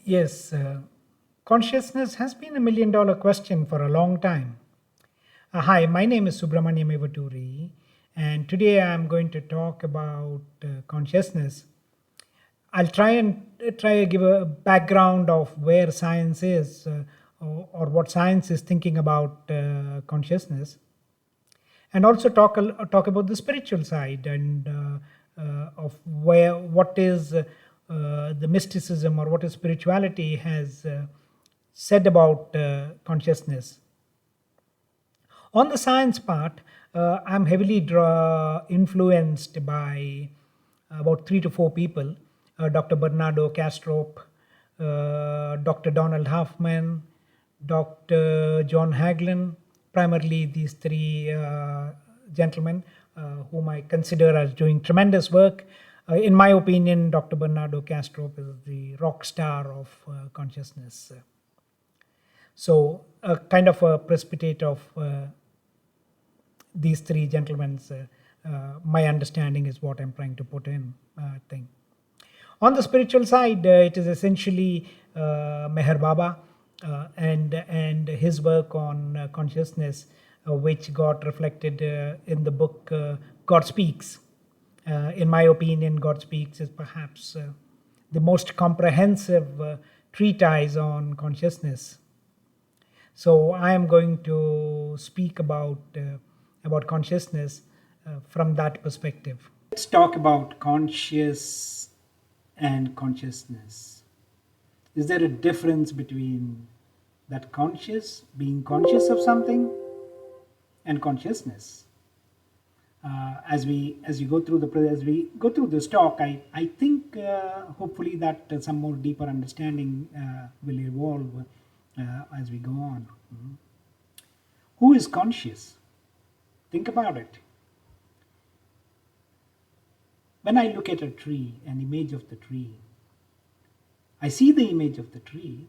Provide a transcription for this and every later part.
Yes, consciousness has been $1 million question for a long time. Hi, my name is Subramaniam Evaturi, and today I'm going to talk about consciousness. I'll try to give a background of where science is, or what science is thinking about consciousness, and also talk about the spiritual side and of where what is the mysticism or what is spirituality has said about consciousness. On the science part, I'm heavily influenced by about 3 to 4 people: Dr. Bernardo Kastrup, Dr. Donald Hoffman, Dr. John Hagelin, primarily these three gentlemen whom I consider as doing tremendous work. In my opinion, Dr. Bernardo Kastrup is the rock star of consciousness. So, a kind of a precipitate of these three gentlemen's my understanding is what I'm trying to put in thing. On the spiritual side, it is essentially Meher Baba and his work on consciousness, which got reflected in the book God Speaks. In my opinion, God Speaks is perhaps the most comprehensive treatise on consciousness. So I am going to speak about consciousness from that perspective. Let's talk about conscious and consciousness. Is there a difference between that being conscious of something, and consciousness? As we go through this talk, I think hopefully that some more deeper understanding will evolve as we go on. Who is conscious? Think about it. When I look at a tree, an image of the tree, I see the image of the tree,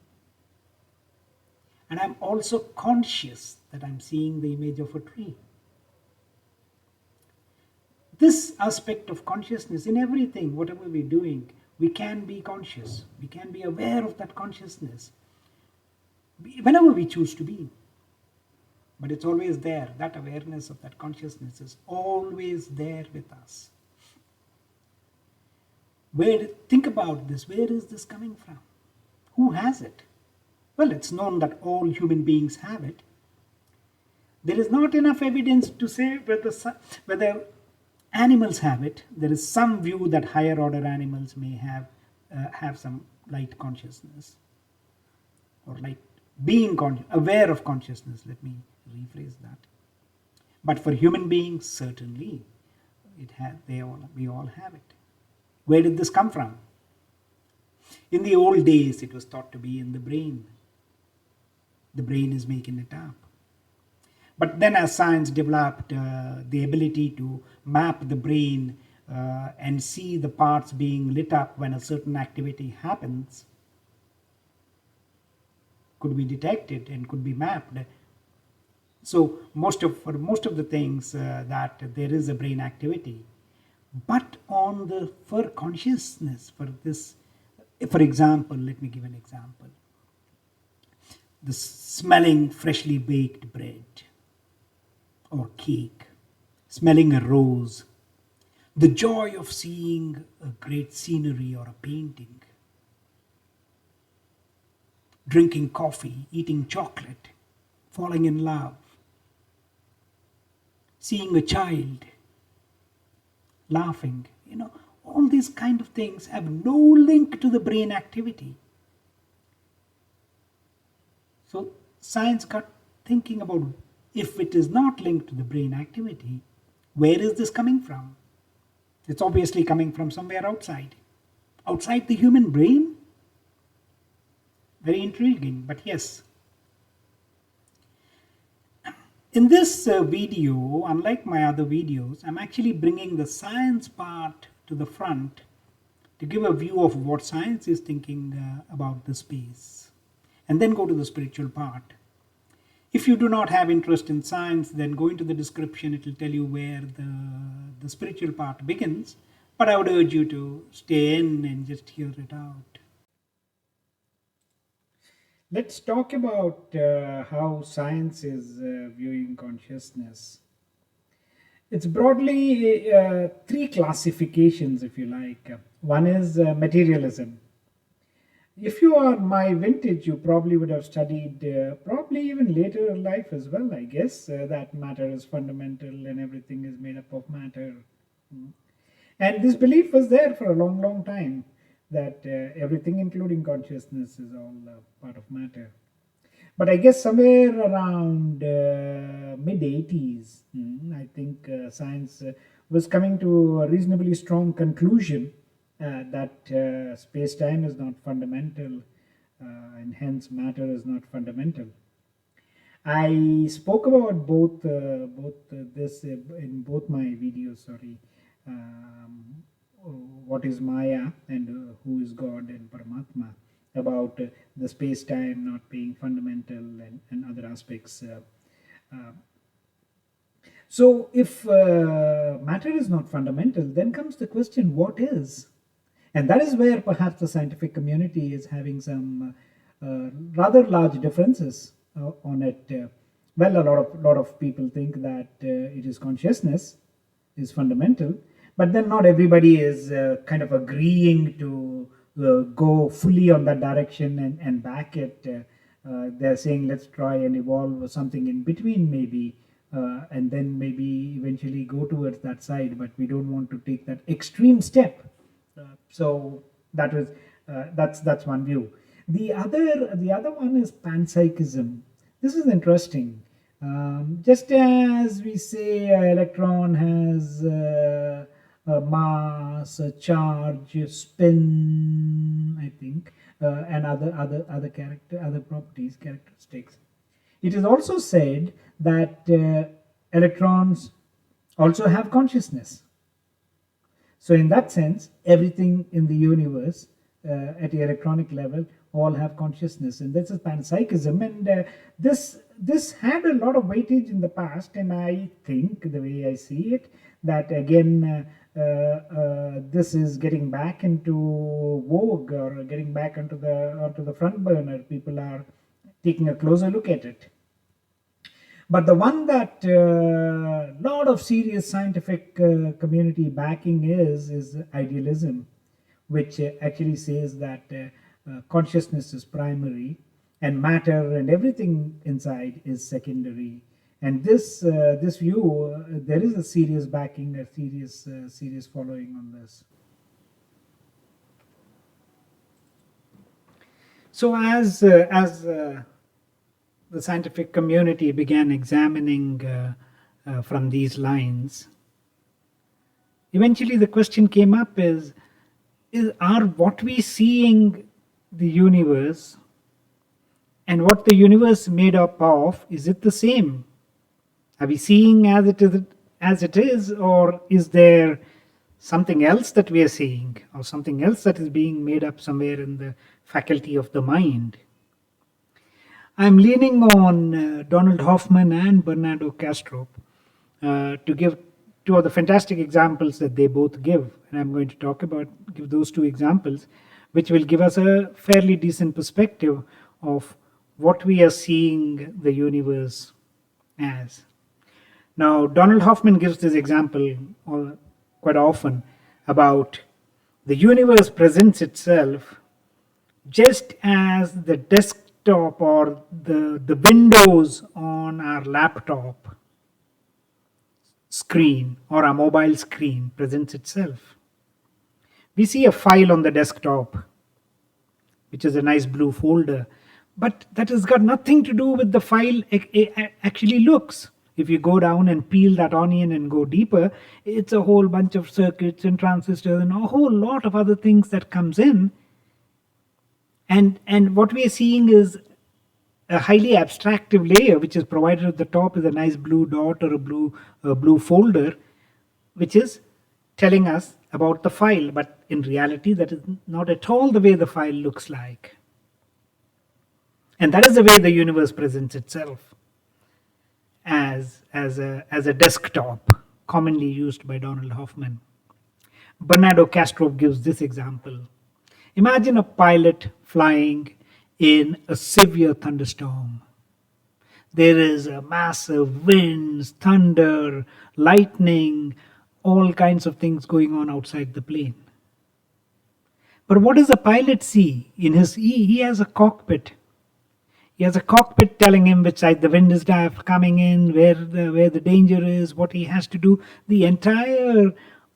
and I'm also conscious that I'm seeing the image of a tree. This aspect of consciousness in everything, whatever we're doing, we can be conscious. We can be aware of that consciousness whenever we choose to be. But it's always there. That awareness of that consciousness is always there with us. Think about this. Where is this coming from? Who has it? Well, it's known that all human beings have it. There is not enough evidence to say whether animals have it. There is some view that higher order animals may have some light consciousness, or like being aware of consciousness. Let me rephrase that. But for human beings, certainly, we all have it. Where did this come from? In the old days, it was thought to be in the brain. The brain is making it up. But then as science developed the ability to map the brain and see the parts being lit up when a certain activity happens, could be detected and could be mapped. So for most of the things that there is a brain activity. But for consciousness, for example, let me give an example. The smelling freshly baked bread or cake, smelling a rose, the joy of seeing a great scenery or a painting, drinking coffee, eating chocolate, falling in love, seeing a child, laughing, all these kind of things have no link to the brain activity. So science got thinking about, if it is not linked to the brain activity, where is this coming from? It's obviously coming from somewhere outside the human brain. Very intriguing, but yes. In this video, unlike my other videos, I'm actually bringing the science part to the front to give a view of what science is thinking about the space, and then go to the spiritual part. If you do not have interest in science, then go into the description. It will tell you where the spiritual part begins, but I would urge you to stay in and just hear it out. Let's talk about how science is viewing consciousness. It's broadly three classifications, if you like. One is materialism. If you are my vintage, you probably would have studied, probably even later in life as well, I guess, that matter is fundamental and everything is made up of matter. Mm. And this belief was there for a long, long time that everything, including consciousness, is all part of matter. But I guess somewhere around mid 80s, I think science was coming to a reasonably strong conclusion that space time is not fundamental and hence matter is not fundamental. I spoke about both this in both my videos. Sorry, um, what is Maya and who is God and Paramatma, about the space time not being fundamental and other aspects. Uh, so, if matter is not fundamental, then comes the question: what is? And that is where perhaps the scientific community is having some rather large differences on it. Well, a lot of people think that it is consciousness is fundamental, but then not everybody is kind of agreeing to go fully on that direction and back it. They're saying let's try and evolve something in between, maybe, and then maybe eventually go towards that side. But we don't want to take that extreme step. So that was that's one view. The other one is panpsychism. This is interesting. Just as we say electron has a mass, a charge, a spin, I think, and other properties, characteristics. It is also said that electrons also have consciousness. So, in that sense, everything in the universe at the electronic level all have consciousness, and this is panpsychism. And this had a lot of weightage in the past, and I think the way I see it, that again this is getting back into vogue or getting back onto the front burner. People are taking a closer look at it. But the one that a lot of serious scientific community backing is idealism, which actually says that consciousness is primary and matter and everything inside is secondary. And this view, there is a serious backing, a serious following on this. So as the scientific community began examining from these lines, eventually the question came up: are what we seeing the universe and what the universe made up of, is it the same? Are we seeing as it is, or is there something else that we are seeing, or something else that is being made up somewhere in the faculty of the mind? I'm leaning on Donald Hoffman and Bernardo Castro to give two of the fantastic examples that they both give. And I'm going to give those two examples, which will give us a fairly decent perspective of what we are seeing the universe as. Now, Donald Hoffman gives this example quite often about the universe presents itself just as the desktop or the windows on our laptop screen or our mobile screen presents itself. We see a file on the desktop, which is a nice blue folder, but that has got nothing to do with the file actually looks. If you go down and peel that onion and go deeper, it's a whole bunch of circuits and transistors and a whole lot of other things that comes in. And what we are seeing is a highly abstractive layer, which is provided at the top is a nice blue dot or a blue folder, which is telling us about the file. But in reality, that is not at all the way the file looks like. And that is the way the universe presents itself, as a desktop, commonly used by Donald Hoffman. Bernardo Castro gives this example. Imagine a pilot flying in a severe thunderstorm. There is a massive winds, thunder, lightning, all kinds of things going on outside the plane. But what does the pilot see? He has a cockpit. He has a cockpit telling him which side the wind is coming in, where the danger is, what he has to do. The entire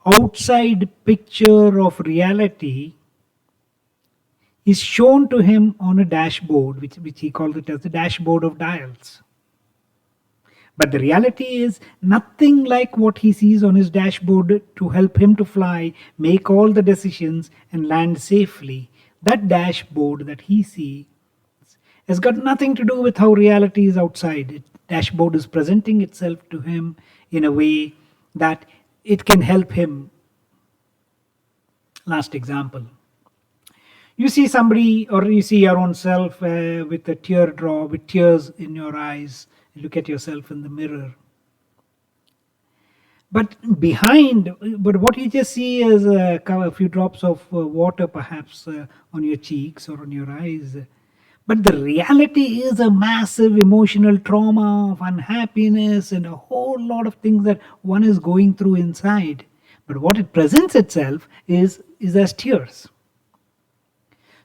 outside picture of reality is shown to him on a dashboard, which he called it as the dashboard of dials. But the reality is nothing like what he sees on his dashboard to help him to fly, make all the decisions, and land safely. That dashboard that he sees has got nothing to do with how reality is outside. Dashboard is presenting itself to him in a way that it can help him. Last example. You see somebody, or you see your own self with a teardrop, with tears in your eyes. You look at yourself in the mirror. But what you just see is a few drops of water, perhaps on your cheeks or on your eyes. But the reality is a massive emotional trauma of unhappiness and a whole lot of things that one is going through inside. But what it presents itself is as tears.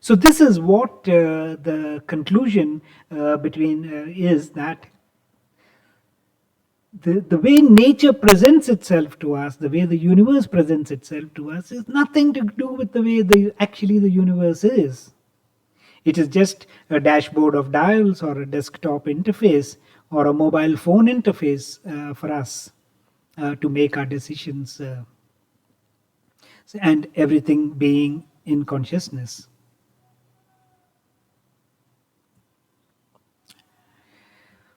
So this is what the conclusion between is that the way nature presents itself to us, the way the universe presents itself to us, is nothing to do with the way actually the universe is. It is just a dashboard of dials or a desktop interface or a mobile phone interface for us to make our decisions and everything being in consciousness.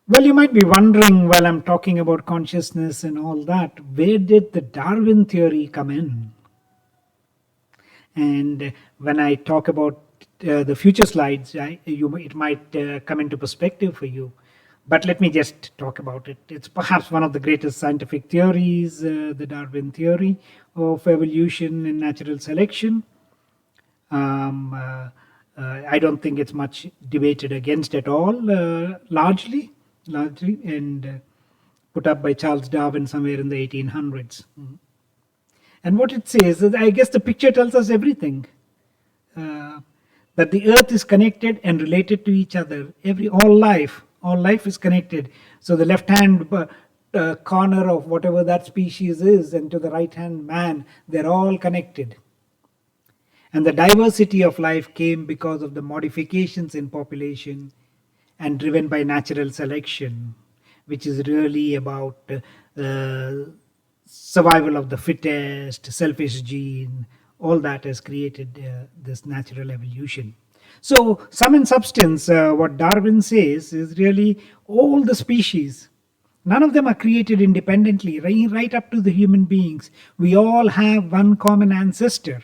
Well, you might be wondering while I'm talking about consciousness and all that, where did the Darwin theory come in? And when I talk about the future slides, it might come into perspective for you. But let me just talk about it. It's perhaps one of the greatest scientific theories, the Darwin theory of evolution and natural selection. I don't think it's much debated against at all, largely, and put up by Charles Darwin somewhere in the 1800s. And what it says is, I guess the picture tells us everything. That the earth is connected and related to each other. All life is connected. So the left hand corner of whatever that species is, and to the right hand man, they're all connected. And the diversity of life came because of the modifications in population and driven by natural selection, which is really about survival of the fittest, selfish gene, all that has created this natural evolution. So, sum and substance, what Darwin says is really all the species, none of them are created independently, right up to the human beings. We all have one common ancestor.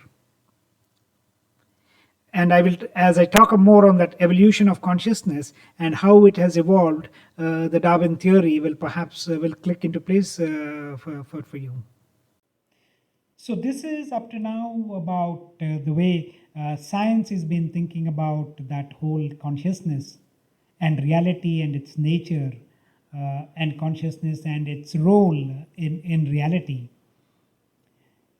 And I will, as I talk more on that evolution of consciousness and how it has evolved, the Darwin theory will perhaps will click into place for you. So this is up to now about the way science has been thinking about that whole consciousness and reality and its nature, and consciousness and its role in reality.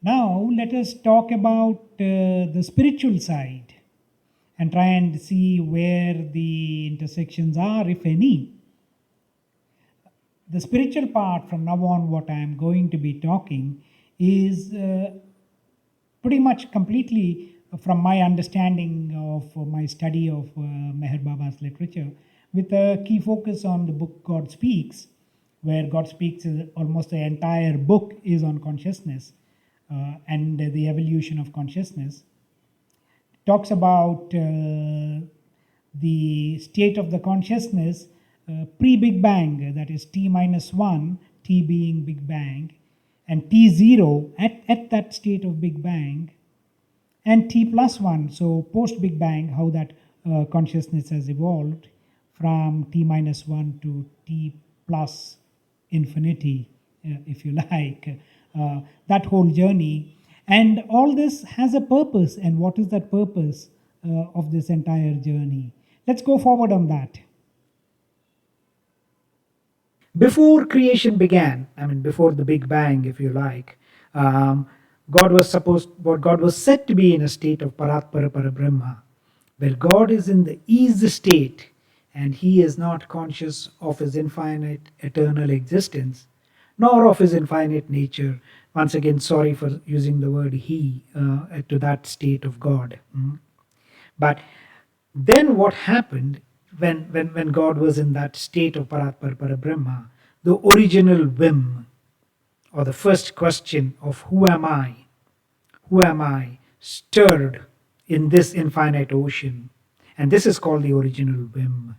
Now let us talk about the spiritual side and try and see where the intersections are, if any. The spiritual part from now on, what I am going to be talking is pretty much completely from my understanding of my study of Meher Baba's literature, with a key focus on the book God Speaks, where God Speaks is almost the entire book is on consciousness and the evolution of consciousness. Talks about the state of the consciousness pre-Big Bang, that is T minus 1, T being Big Bang, and T0 at that state of Big Bang, and T plus 1, so post-Big Bang, how that consciousness has evolved from T minus 1 to T plus infinity, if you like, that whole journey. And all this has a purpose. And what is that purpose of this entire journey? Let's go forward on that. Before creation began, I mean, before the Big Bang, if you like, um, God was said to be in a state of Paratpara Parabrahma, where God is in the ease state and he is not conscious of his infinite eternal existence, nor of his infinite nature. Once again, sorry for using the word he to that state of God. But then what happened when God was in that state of Paratpar Parabrahma, the original whim or the first question of who am I, stirred in this infinite ocean. And this is called the original whim.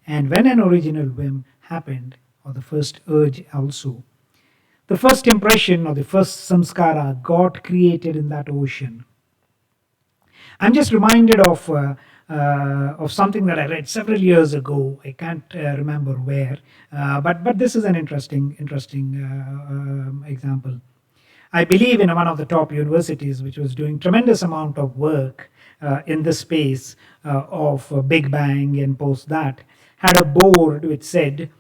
And when an original whim happened, or the first urge also, the first impression or the first samskara got created in that ocean. I'm just reminded of something that I read several years ago. I can't remember where, but this is an interesting example. I believe in one of the top universities, which was doing tremendous amount of work in the space of Big Bang and post that, had a board which said,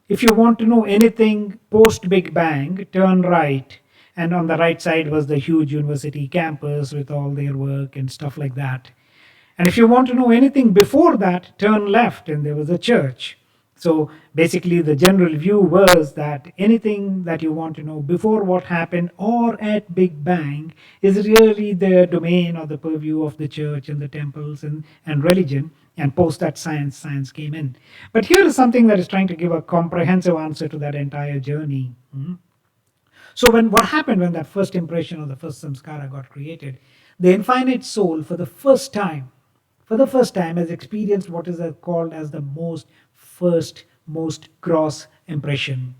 if you want to know anything post Big Bang, turn right. And on the right side was the huge university campus with all their work and stuff like that. And if you want to know anything before that, turn left, and there was a church. So basically, the general view was that anything that you want to know before what happened or at Big Bang is really the domain or the purview of the church and the temples and religion. And post that, science came in. But here is something that is trying to give a comprehensive answer to that entire journey. So when what happened when that first impression or the first samskara got created, the infinite soul for the first time has experienced what is called as the most gross impression.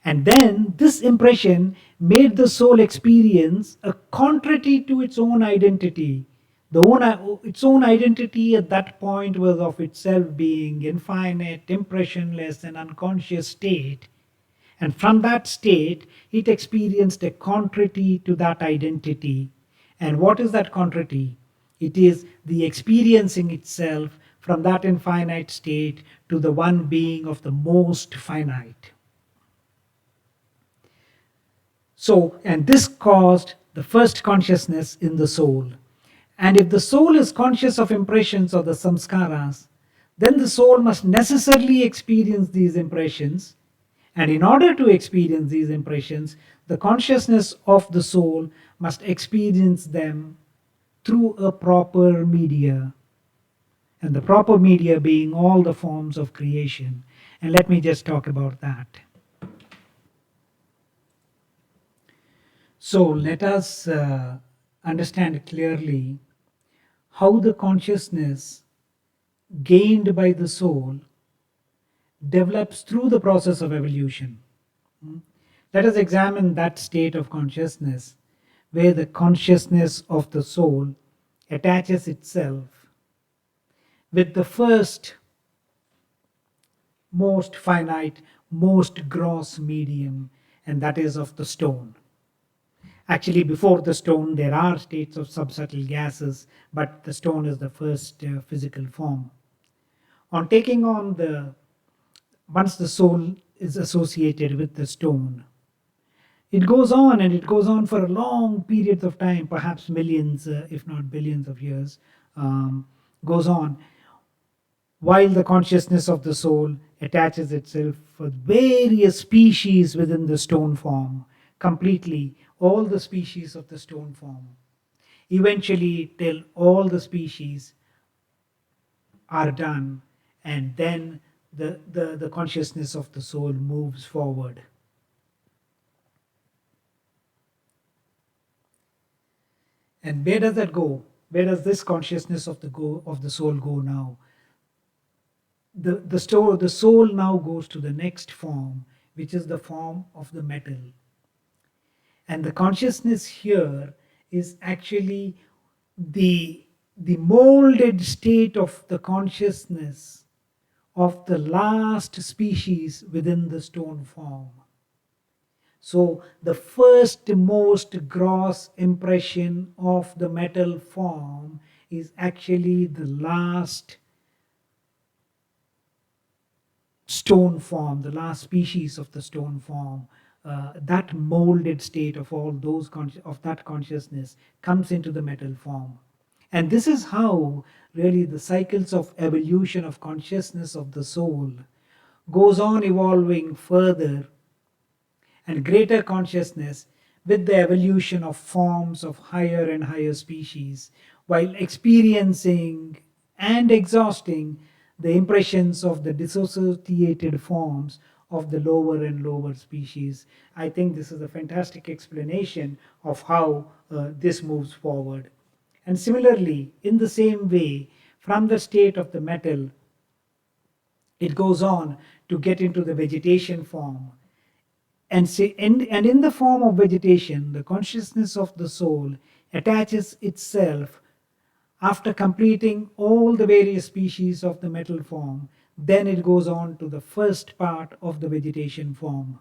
And then this impression made the soul experience a contrary to its own identity. Its own identity at that point was of itself being infinite, impressionless, and unconscious state. And from that state, it experienced a contrary to that identity. And what is that contrary? It is the experiencing itself from that infinite state to the one being of the most finite. So, and this caused the first consciousness in the soul. And if the soul is conscious of impressions or the samskaras, then the soul must necessarily experience these impressions. And in order to experience these impressions, the consciousness of the soul must experience them through a proper media. And the proper media being all the forms of creation. And let me just talk about that. So let us understand clearly how the consciousness gained by the soul develops through the process of evolution. Let us examine that state of consciousness where the consciousness of the soul attaches itself with the first, most finite, most gross medium, and that is of the stone. Actually, before the stone, there are states of subsubtle gases, but the stone is the first physical form. On taking on once the soul is associated with the stone, it goes on and it goes on for a long periods of time, perhaps millions, if not billions of years, goes on, while the consciousness of the soul attaches itself with various species within the stone form, completely, all the species of the stone form. Eventually, till all the species are done, and then the consciousness of the soul moves forward. And where does that go? Where does this consciousness of the soul go now? The soul now goes to the next form, which is the form of the metal. And the consciousness here is actually the molded state of the consciousness of the last species within the stone form. So the first most gross impression of the metal form is actually the last stone form, the last species of the stone form, that molded state of all those of that consciousness comes into the metal form. And this is how really the cycles of evolution of consciousness of the soul goes on evolving further and greater consciousness with the evolution of forms of higher and higher species, while experiencing and exhausting the impressions of the dissociated forms of the lower and lower species. I think this is a fantastic explanation of how this moves forward. And similarly, in the same way, from the state of the metal, it goes on to get into the vegetation form, and in the form of vegetation, the consciousness of the soul attaches itself after completing all the various species of the metal form. Then it goes on to the first part of the vegetation form.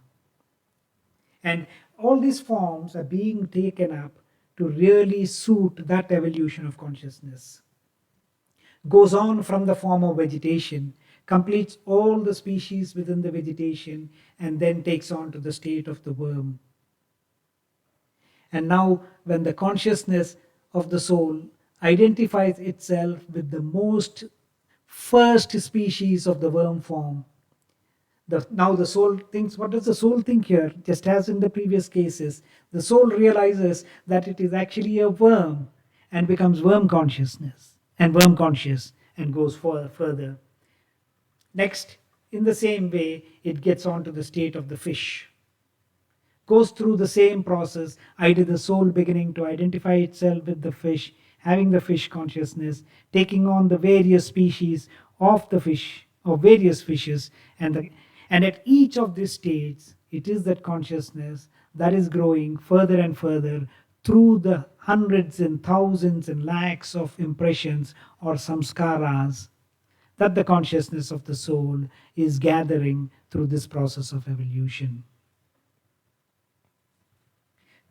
And all these forms are being taken up to really suit that evolution of consciousness. Goes on from the form of vegetation, completes all the species within the vegetation, and then takes on to the state of the worm. And now, when the consciousness of the soul identifies itself with the most first species of the worm form, now the soul thinks, what does the soul think here? Just as in the previous cases, the soul realizes that it is actually a worm and becomes worm consciousness and worm conscious and goes further. Next, in the same way, it gets on to the state of the fish. Goes through the same process, either the soul beginning to identify itself with the fish, having the fish consciousness, taking on the various species of the fish, of various fishes, and at each of these states, it is that consciousness that is growing further and further through the hundreds and thousands and lakhs of impressions or samskaras that the consciousness of the soul is gathering through this process of evolution.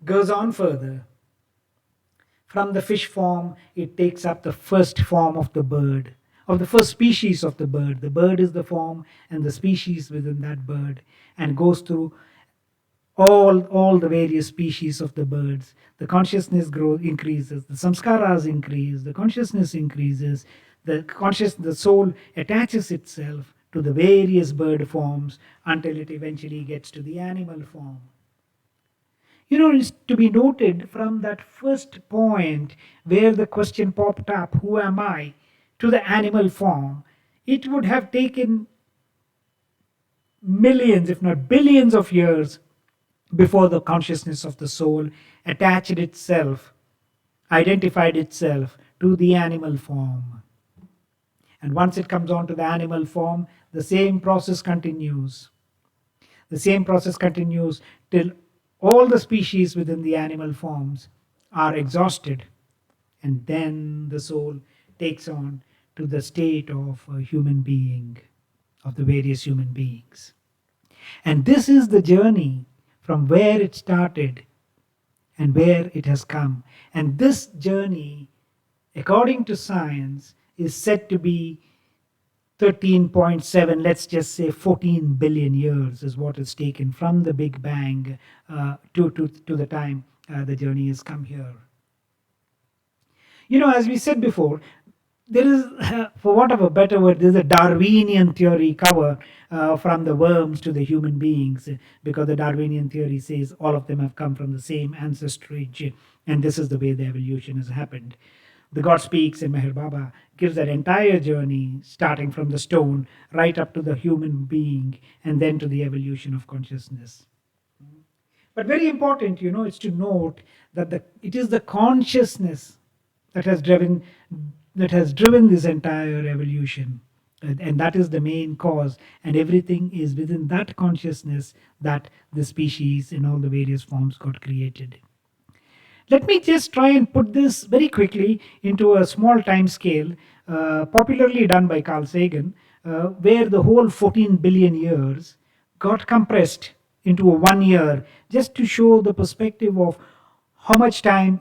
Goes on further. From the fish form, it takes up the first form of the bird, of the first species of the bird. The bird is the form and the species within that bird, and goes through all the various species of the birds. The consciousness increases, the samskaras increase, the consciousness increases, the soul attaches itself to the various bird forms until it eventually gets to the animal form. It's to be noted from that first point where the question popped up, who am I, to the animal form, it would have taken millions, if not billions of years before the consciousness of the soul attached itself, identified itself to the animal form. And once it comes on to the animal form, the same process continues. The same process continues till all the species within the animal forms are exhausted. And then the soul takes on to the state of a human being, of the various human beings. And this is the journey from where it started and where it has come. And this journey, according to science, is said to be 13.7, let's just say 14 billion years is what is taken from the Big Bang to the time the journey has come here. As we said before, there is, for want of a better word, there's a Darwinian theory cover from the worms to the human beings, because the Darwinian theory says all of them have come from the same ancestry, and this is the way the evolution has happened. The God Speaks in Meher Baba gives that entire journey, starting from the stone right up to the human being, and then to the evolution of consciousness. But very important, is to note that it is the consciousness that has driven this entire evolution, and that is the main cause, and everything is within that consciousness that the species in all the various forms got created. Let me just try and put this very quickly into a small time scale, popularly done by Carl Sagan, where the whole 14 billion years got compressed into a 1 year, just to show the perspective of how much time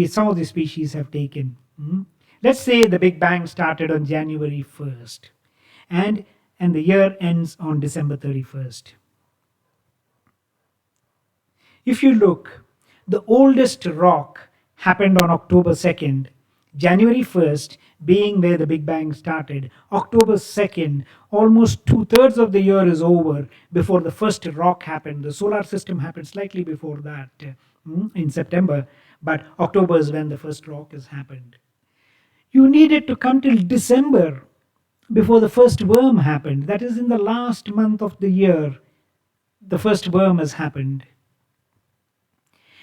some of these species have taken. Let's say the Big Bang started on January 1st. And and the year ends on December 31st. If you look, the oldest rock happened on October 2nd, January 1st being where the Big Bang started. October 2nd, almost two-thirds of the year is over before the first rock happened. The solar system happened slightly before that, in September, but October is when the first rock has happened. You needed to come till December before the first worm happened. That is in the last month of the year, the first worm has happened.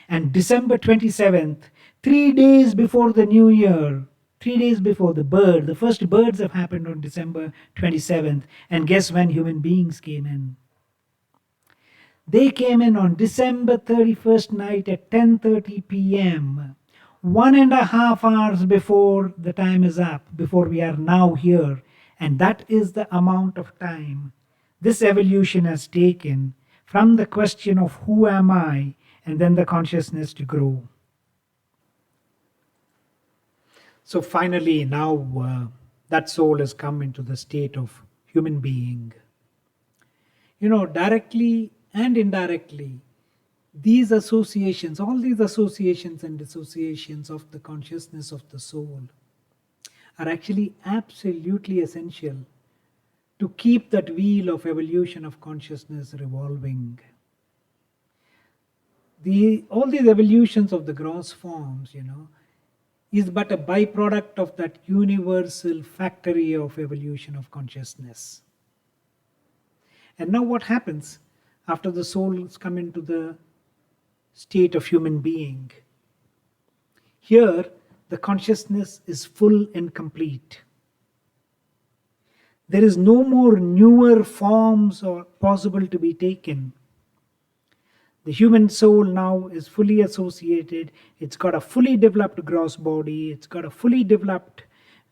And December 27th, 3 days before the new year, 3 days before the first birds have happened on December 27th. And guess when human beings came in? They came in on December 31st night at 10:30 p.m. 1.5 hours before the time is up, before we are now here. And that is the amount of time this evolution has taken from the question of who am I and then the consciousness to grow. So finally, now that soul has come into the state of human being. Directly and indirectly, these associations, all these associations and dissociations of the consciousness of the soul, are actually absolutely essential to keep that wheel of evolution of consciousness revolving. All these evolutions of the gross forms, is but a byproduct of that universal factory of evolution of consciousness. And now what happens after the souls come into the state of human being? Here, the consciousness is full and complete. There is no more newer forms or possible to be taken. The human soul now is fully associated. It's got a fully developed gross body. It's got a fully developed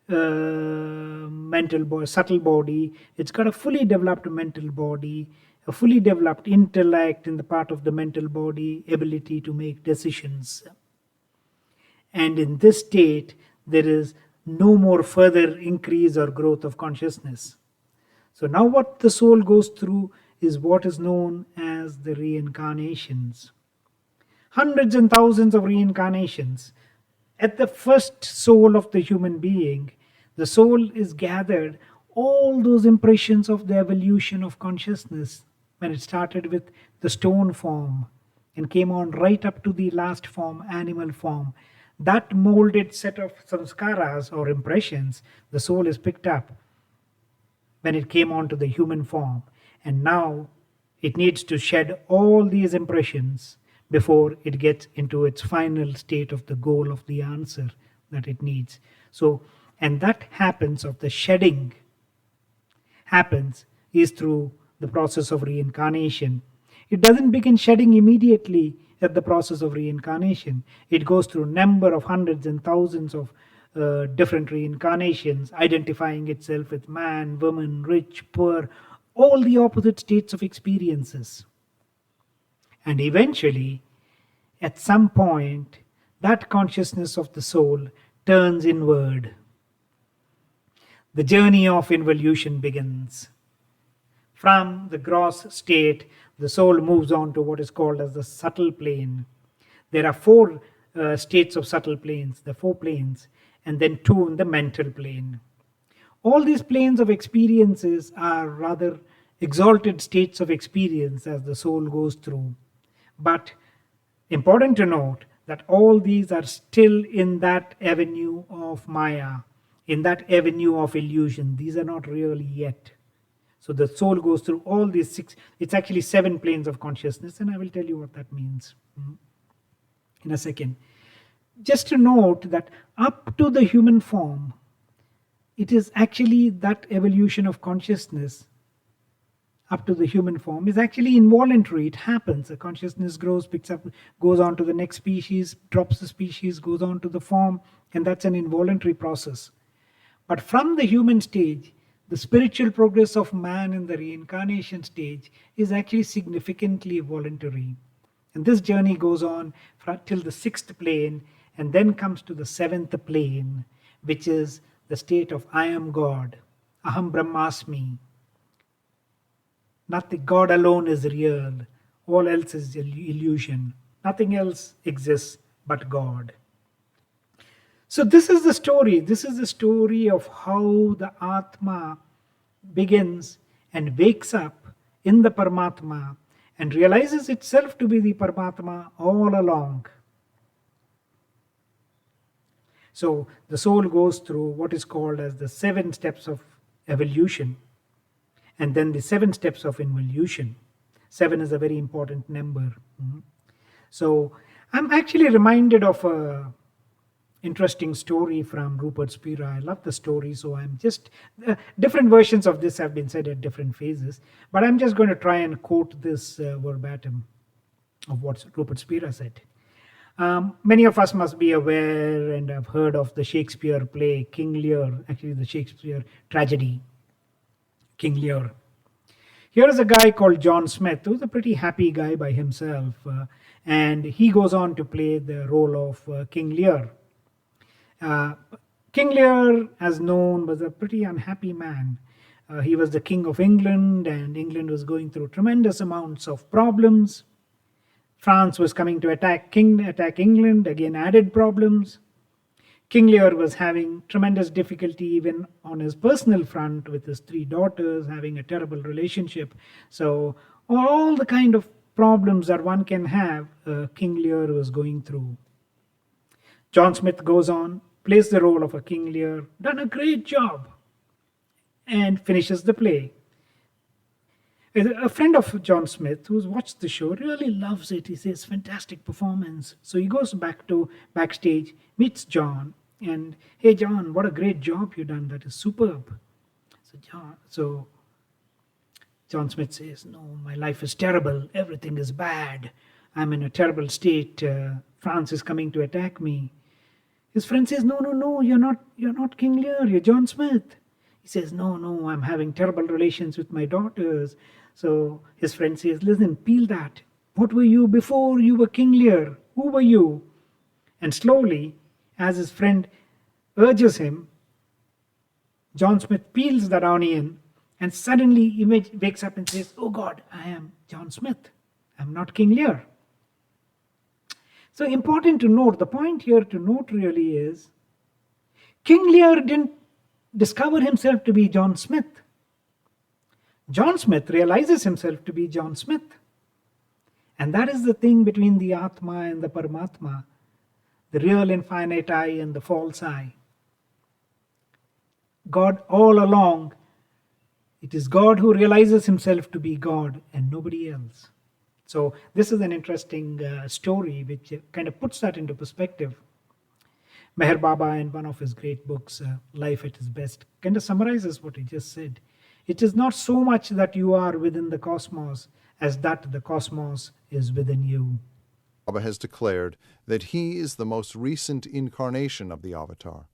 mental body, subtle body. It's got a fully developed mental body, a fully developed intellect in the part of the mental body, ability to make decisions. And in this state, there is no more further increase or growth of consciousness. So now what the soul goes through is what is known as the reincarnations. Hundreds and thousands of reincarnations. At the first soul of the human being, the soul is gathered all those impressions of the evolution of consciousness when it started with the stone form and came on right up to the last form, animal form. That molded set of samskaras or impressions, the soul is picked up when it came on to the human form. And now it needs to shed all these impressions before it gets into its final state of the goal of the answer that it needs. So, and that happens, of the shedding happens, is through the process of reincarnation. It doesn't begin shedding immediately at the process of reincarnation. It goes through number of hundreds and thousands of different reincarnations, identifying itself with man, woman, rich, poor, all the opposite states of experiences. And eventually, at some point, that consciousness of the soul turns inward. The journey of involution begins. From the gross state, the soul moves on to what is called as the subtle plane. There are four states of subtle planes, the four planes, and then two in the mental plane. All these planes of experiences are rather exalted states of experience as the soul goes through. But important to note that all these are still in that avenue of Maya, in that avenue of illusion. These are not really yet. So the soul goes through all these six, it's actually 7 planes of consciousness, and I will tell you what that means in a second. Just to note that up to the human form, it is actually that evolution of consciousness up to the human form is actually involuntary. It happens. The consciousness grows, picks up, goes on to the next species, drops the species, goes on to the form, and that's an involuntary process. But from the human stage, the spiritual progress of man in the reincarnation stage is actually significantly voluntary. And this journey goes on till the 6th plane, and then comes to the 7th plane, which is the state of I am God, Aham Brahmasmi. Nothing. God alone is real. All else is illusion. Nothing else exists but God. So this is the story. This is the story of how the Atma begins and wakes up in the Paramatma and realizes itself to be the Paramatma all along. So the soul goes through what is called as the 7 steps of evolution and then the 7 steps of involution. 7 is a very important number. So I'm actually reminded of a interesting story from Rupert Spira. I love the story, so I'm just different versions of this have been said at different phases, but I'm just going to try and quote this verbatim of what Rupert Spira said. Many of us must be aware and have heard of the Shakespeare play King Lear, actually the Shakespeare tragedy King Lear. Here is a guy called John Smith, who's a pretty happy guy by himself, and he goes on to play the role of King Lear. Uh, King Lear, as known, was a pretty unhappy man. He was the king of England, and England was going through tremendous amounts of problems. France was coming to attack England, again added problems. King Lear was having tremendous difficulty even on his personal front with his 3 daughters, having a terrible relationship. So all the kind of problems that one can have, King Lear was going through. John Smith goes on, plays the role of a King Lear, done a great job, and finishes the play. A friend of John Smith who's watched the show really loves it. He says, fantastic performance. So he goes backstage, meets John, and hey John, what a great job you done. That is superb. So John Smith says, no, my life is terrible. Everything is bad. I'm in a terrible state. France is coming to attack me. His friend says, no, you're not King Lear, you're John Smith. He says, no, I'm having terrible relations with my daughters. So his friend says, listen, peel that. What were you before you were King Lear? Who were you? And slowly, as his friend urges him, John Smith peels that onion and suddenly he wakes up and says, oh God, I am John Smith. I'm not King Lear. So important to note, the point here to note really is, King Lear didn't discover himself to be John Smith. John Smith realizes himself to be John Smith. And that is the thing between the Atma and the Paramatma, the real infinite I and the false I. God all along, it is God who realizes himself to be God and nobody else. So this is an interesting story which kind of puts that into perspective. Meher Baba, in one of his great books, Life at Its Best, kind of summarizes what he just said. It is not so much that you are within the cosmos as that the cosmos is within you. Baba has declared that he is the most recent incarnation of the Avatar.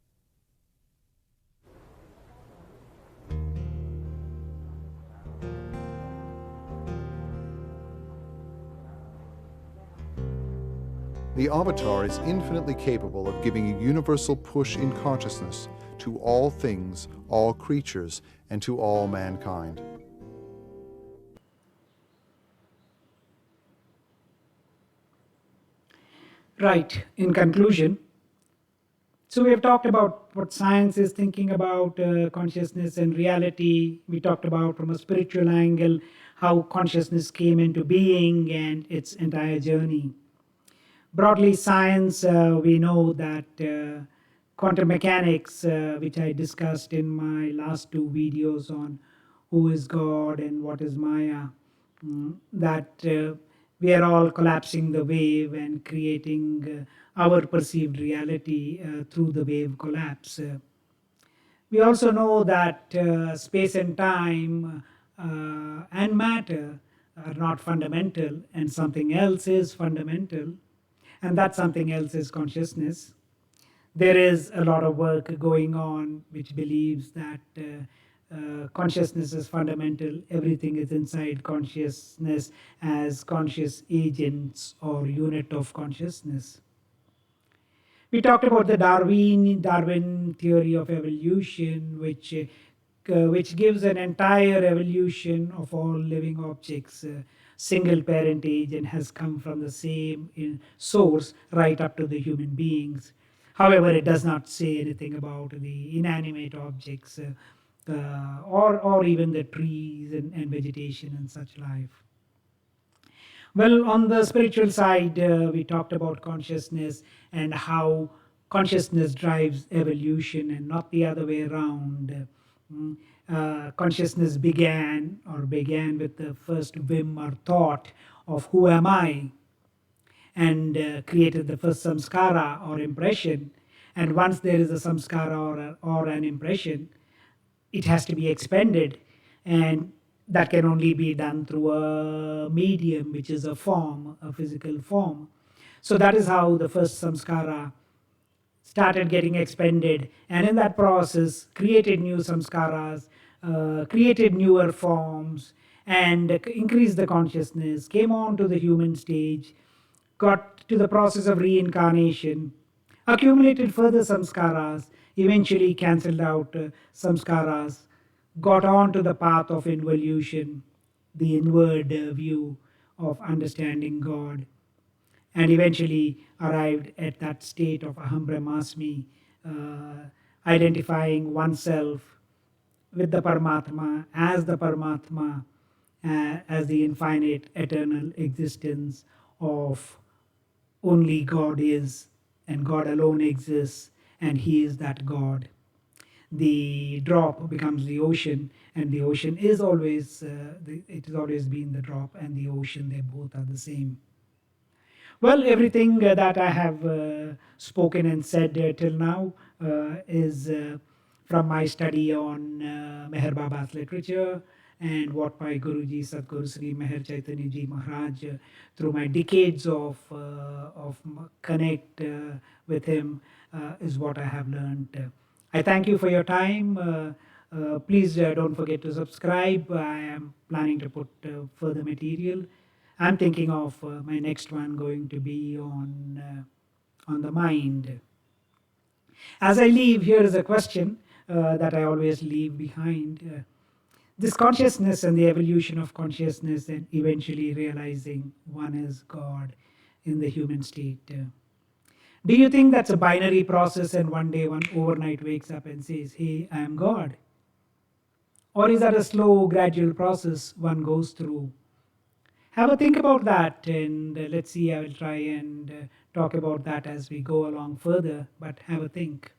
The Avatar is infinitely capable of giving a universal push in consciousness to all things, all creatures, and to all mankind. Right, in conclusion, so we have talked about what science is thinking about consciousness and reality. We talked about from a spiritual angle how consciousness came into being and its entire journey. Broadly, science, we know that quantum mechanics, which I discussed in my last 2 videos on who is God and what is Maya, that we are all collapsing the wave and creating our perceived reality through the wave collapse. We also know that space and time and matter are not fundamental and something else is fundamental, and that something else is consciousness. There is a lot of work going on which believes that consciousness is fundamental. Everything is inside consciousness as conscious agents or unit of consciousness. We talked about the Darwin theory of evolution, which which gives an entire evolution of all living objects, single parentage, and has come from the same source right up to the human beings. However, it does not say anything about the inanimate objects, or even the trees and vegetation and such life. Well, on the spiritual side, we talked about consciousness and how consciousness drives evolution and not the other way around. Consciousness began with the first whim or thought of who am I, and created the first samskara or impression. And once there is a samskara or an impression, it has to be expended, and that can only be done through a medium, which is a form, a physical form. So that is how the first samskara started getting expended, and in that process created new samskaras, created newer forms, and increased the consciousness, came on to the human stage, got to the process of reincarnation, accumulated further samskaras, eventually cancelled out samskaras, got on to the path of involution, the inward view of understanding God, and eventually arrived at that state of Aham Brahmasmi, identifying oneself with the Paramatma, as the infinite, eternal existence of only God is, and God alone exists, and He is that God. The drop becomes the ocean, and the ocean is always, it has always been the drop and the ocean, they both are the same. Well, everything that I have spoken and said till now is from my study on Meher Baba's literature, and what my Guruji Sadguru Sri Meher Chaitanya Ji Maharaj, through my decades of connect with him, is what I have learned. I thank you for your time. Please don't forget to subscribe. I am planning to put further material. I'm thinking of my next one going to be on the mind. As I leave, here is a question that I always leave behind. This consciousness and the evolution of consciousness, and eventually realizing one is God in the human state. Do you think that's a binary process and one day one overnight wakes up and says, hey, I am God? Or is that a slow, gradual process one goes through? Have a think about that, and let's see. I will try and talk about that as we go along further, but have a think.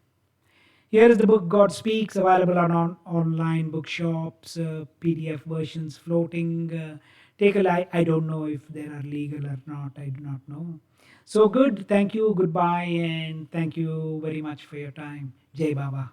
Here is the book God Speaks, available on online bookshops, PDF versions floating. Take a lie. I don't know if they are legal or not. I do not know. So good. Thank you. Goodbye. And thank you very much for your time. Jai Baba.